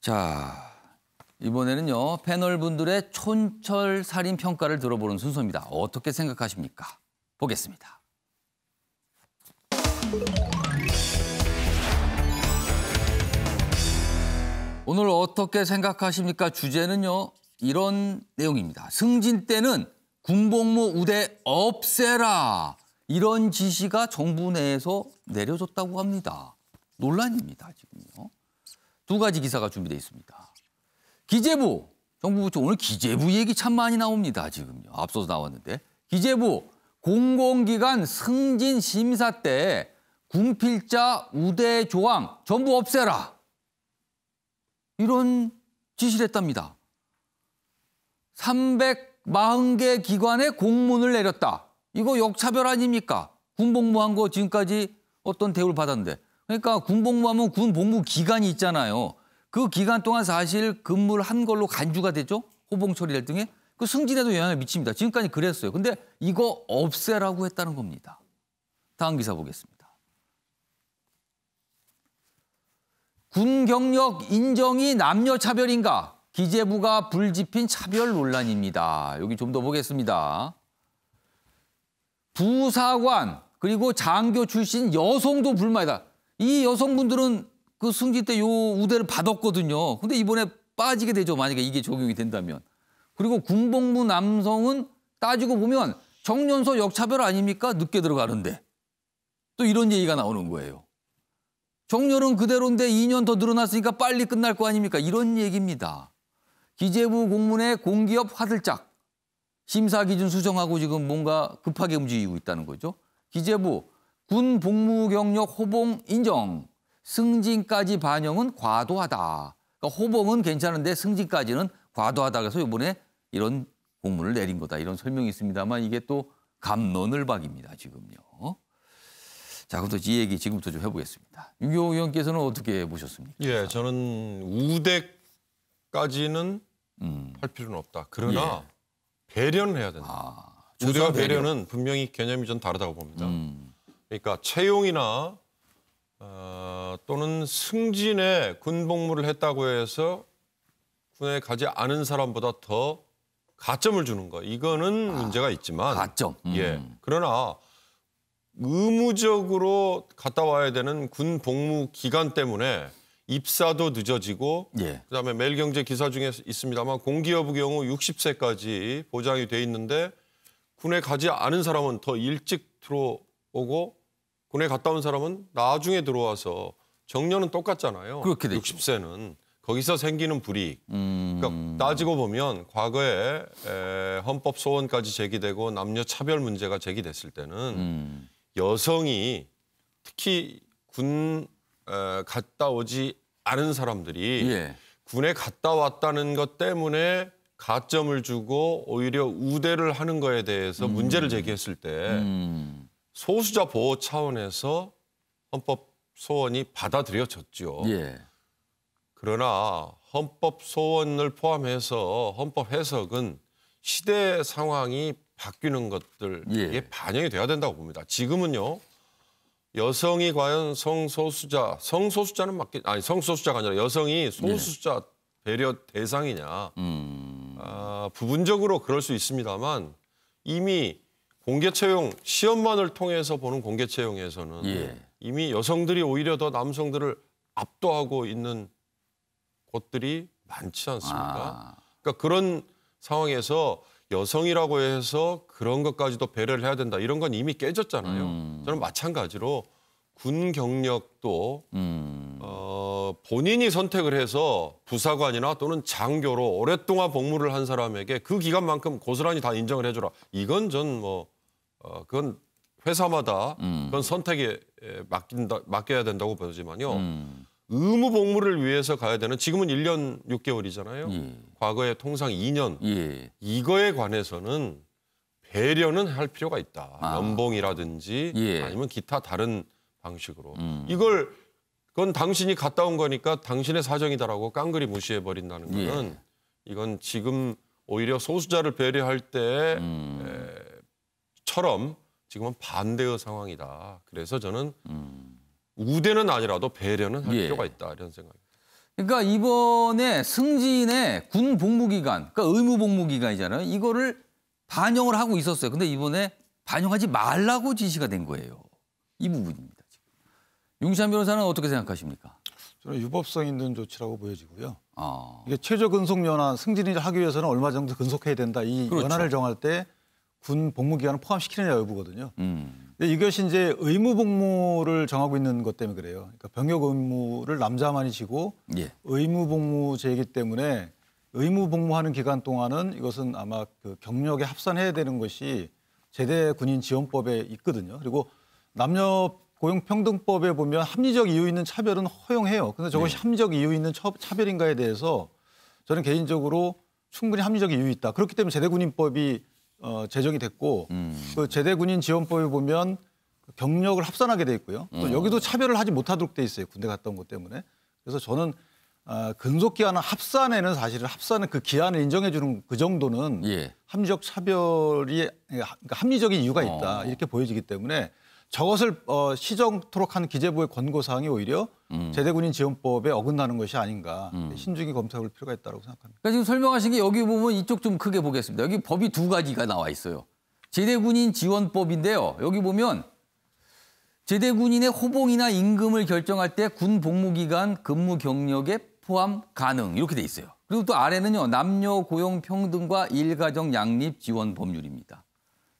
자, 이번에는요, 패널분들의 촌철 살인 평가를 들어보는 순서입니다. 어떻게 생각하십니까? 보겠습니다. 오늘 어떻게 생각하십니까? 주제는요, 이런 내용입니다. 승진 때는 군복무 우대 없애라. 이런 지시가 정부 내에서 내려졌다고 합니다. 논란입니다, 지금요. 두 가지 기사가 준비되어 있습니다. 기재부, 정부 부처 오늘 기재부 얘기 참 많이 나옵니다, 지금요. 앞서서 나왔는데. 기재부, 공공기관 승진 심사 때 군필자 우대 조항 전부 없애라. 이런 지시를 했답니다. 340개 기관에 공문을 내렸다. 이거 역차별 아닙니까? 군복무한 거 지금까지 어떤 대우를 받았는데. 그러니까 군복무하면 군복무 기간이 있잖아요. 그 기간 동안 사실 근무를 한 걸로 간주가 되죠. 호봉 처리할 등에. 그 승진에도 영향을 미칩니다. 지금까지 그랬어요. 근데 이거 없애라고 했다는 겁니다. 다음 기사 보겠습니다. 군 경력 인정이 남녀 차별인가? 기재부가 불지핀 차별 논란입니다. 여기 좀 더 보겠습니다. 부사관 그리고 장교 출신 여성도 불만이다. 이 여성분들은 그 승진 때 요 우대를 받았거든요. 근데 이번에 빠지게 되죠. 만약에 이게 적용이 된다면. 그리고 군복무 남성은 따지고 보면 정년서 역차별 아닙니까? 늦게 들어가는데. 또 이런 얘기가 나오는 거예요. 정년은 그대로인데 2년 더 늘어났으니까 빨리 끝날 거 아닙니까? 이런 얘기입니다. 기재부 공문에 공기업 화들짝. 심사 기준 수정하고 지금 뭔가 급하게 움직이고 있다는 거죠. 기재부 군 복무 경력 호봉 인정. 승진까지 반영은 과도하다. 그러니까 호봉은 괜찮은데 승진까지는 과도하다. 그래서 이번에 이런 공문을 내린 거다. 이런 설명이 있습니다만 이게 또 갑론을박입니다. 지금요. 자, 그럼 또 이 얘기 지금부터 좀 해보겠습니다. 윤교욱 의원께서는 어떻게 보셨습니까? 예, 저는 우대까지는 할 필요는 없다. 그러나 배려는 해야 된다. 우대와 배려는 분명히 개념이 좀 다르다고 봅니다. 그러니까 채용이나 또는 승진에 군복무를 했다고 해서 군에 가지 않은 사람보다 더 가점을 주는 거. 이거는 문제가 있지만. 가점. 예. 그러나 의무적으로 갔다 와야 되는 군 복무 기간 때문에 입사도 늦어지고 그다음에 매일경제 기사 중에 있습니다만 공기업의 경우 60세까지 보장이 돼 있는데 군에 가지 않은 사람은 더 일찍 들어오고 군에 갔다 온 사람은 나중에 들어와서 정년은 똑같잖아요. 그렇게 되죠. 60세는. 거기서 생기는 불이익. 그러니까 따지고 보면 과거에 헌법 소원까지 제기되고 남녀 차별 문제가 제기됐을 때는 여성이 특히 군 갔다 오지 않은 사람들이 군에 갔다 왔다는 것 때문에 가점을 주고 오히려 우대를 하는 거에 대해서 문제를 제기했을 때 소수자 보호 차원에서 헌법 소원이 받아들여졌죠. 그러나 헌법 소원을 포함해서 헌법 해석은 시대 상황이 바뀌는 것들 이게 반영이 돼야 된다고 봅니다. 지금은요. 여성이 과연 성소수자는 성소수자가 아니라 여성이 소수자 배려 대상이냐. 부분적으로 그럴 수 있습니다만 이미 공개채용 시험만을 통해서 보는 공개채용에서는 이미 여성들이 오히려 더 남성들을 압도하고 있는 곳들이 많지 않습니까? 그러니까 그런 상황에서 여성이라고 해서 그런 것까지도 배려를 해야 된다. 이런 건 이미 깨졌잖아요. 저는 마찬가지로 군 경력도 본인이 선택을 해서 부사관이나 또는 장교로 오랫동안 복무를 한 사람에게 그 기간만큼 고스란히 다 인정을 해줘라. 이건 전 그건 회사마다 그건 선택에 맡겨야 된다고 보지만요. 의무 복무를 위해서 가야 되는 지금은 1년 6개월이잖아요. 과거에 통상 2년. 이거에 관해서는 배려는 할 필요가 있다. 연봉이라든지 아니면 기타 다른 방식으로. 그건 당신이 갔다 온 거니까 당신의 사정이다라고 깡그리 무시해 버린다는 거는 이건 지금 오히려 소수자를 배려할 때처럼 지금은 반대의 상황이다. 그래서 저는 우대는 아니라도 배려는 할 필요가 있다 이런 생각입니다. 그러니까 이번에 승진의 군 복무기간, 그러니까 의무 복무기간이잖아요. 이거를 반영을 하고 있었어요. 근데 이번에 반영하지 말라고 지시가 된 거예요. 이 부분입니다. 지금. 윤기찬 변호사는 어떻게 생각하십니까? 저는 유법성 있는 조치라고 보여지고요. 아. 이게 최저 근속 연한 승진을 하기 위해서는 얼마 정도 근속해야 된다. 이 그렇죠. 연한을 정할 때 군 복무 기간을 포함시키느냐 여부거든요. 근데 이것이 이제 의무 복무를 정하고 있는 것 때문에 그래요. 그러니까 병역 의무를 남자만이 지고 예. 의무 복무제이기 때문에 의무 복무하는 기간 동안은 이것은 아마 그 경력에 합산해야 되는 것이 제대 군인 지원법에 있거든요. 그리고 남녀 고용평등법에 보면 합리적 이유 있는 차별은 허용해요. 그런데 저것이 합리적 이유 있는 차별인가에 대해서 저는 개인적으로 충분히 합리적 이유 있다. 그렇기 때문에 제대군인법이 제정이 됐고 그 제대군인 지원법에 보면 경력을 합산하게 돼 있고요. 또 여기도 차별을 하지 못하도록 돼 있어요. 군대 갔다 온 것 때문에. 그래서 저는 근속기한 합산에는 사실은 합산은 그 기한을 인정해 주는 그 정도는 예. 합리적 차별이 그러니까 합리적인 이유가 있다. 이렇게 보여지기 때문에 저것을 시정토록 한 기재부의 권고사항이 오히려 제대군인 지원법에 어긋나는 것이 아닌가 신중히 검토해볼 필요가 있다고 생각합니다. 그러니까 지금 설명하신 게 여기 보면 이쪽 좀 크게 보겠습니다. 여기 법이 두 가지가 나와 있어요. 제대군인 지원법인데요. 여기 보면 제대군인의 호봉이나 임금을 결정할 때 군 복무기간 근무 경력에 포함 가능 이렇게 돼 있어요. 그리고 또 아래는요. 남녀 고용 평등과 일가정 양립 지원 법률입니다.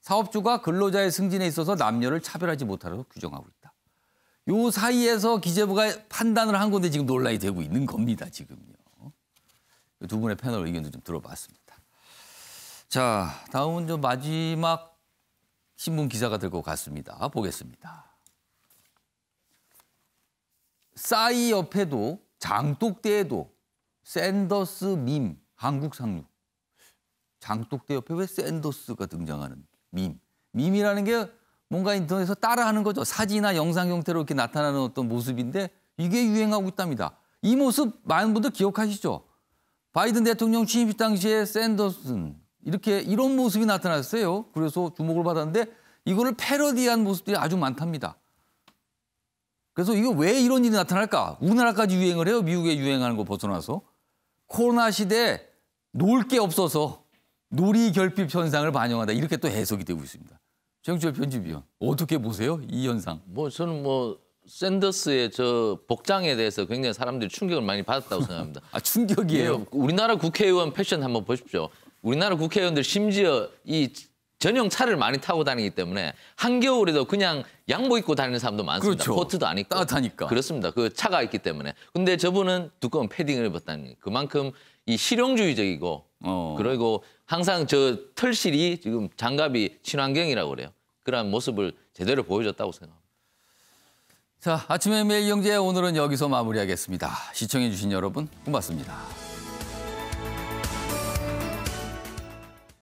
사업주가 근로자의 승진에 있어서 남녀를 차별하지 못하도록 규정하고 있다. 요 사이에서 기재부가 판단을 한 건데 지금 논란이 되고 있는 겁니다. 지금요. 두 분의 패널 의견도 좀 들어봤습니다. 자, 다음은 좀 마지막 신문 기사가 될 것 같습니다. 보겠습니다. 싸이 옆에도 장독대에도 샌더스 밈 한국 상륙. 장독대 옆에 왜 샌더스가 등장하는 밈. 밈이라는 게 뭔가 인터넷에서 따라하는 거죠. 사진이나 영상 형태로 이렇게 나타나는 어떤 모습인데 이게 유행하고 있답니다. 이 모습 많은 분들 기억하시죠? 바이든 대통령 취임식 당시에 샌더슨 이런 모습이 나타났어요. 그래서 주목을 받았는데 이거를 패러디한 모습들이 아주 많답니다. 그래서 이거 왜 이런 일이 나타날까? 우리나라까지 유행을 해요. 미국에 유행하는 거 벗어나서. 코로나 시대에 놀 게 없어서 놀이 결핍 현상을 반영한다. 이렇게 또 해석이 되고 있습니다. 정철 편집위원 어떻게 보세요? 이 현상. 저는 샌더스의 저 복장에 대해서 굉장히 사람들이 충격을 많이 받았다고 생각합니다. 아, 충격이에요? 우리나라 국회의원 패션 한번 보십시오. 우리나라 국회의원들 심지어 이 전용 차를 많이 타고 다니기 때문에 한겨울에도 그냥 양복 입고 다니는 사람도 많습니다. 그렇죠. 코트도 안 입고. 따뜻하니까. 그렇습니다. 그 차가 있기 때문에. 근데 저분은 두꺼운 패딩을 입었다니 그만큼 이 실용주의적이고 그리고 항상 저 털실이 지금 장갑이 친환경이라고 그래요. 그런 모습을 제대로 보여줬다고 생각합니다. 자, 아침의 매일경제 오늘은 여기서 마무리하겠습니다. 시청해 주신 여러분 고맙습니다.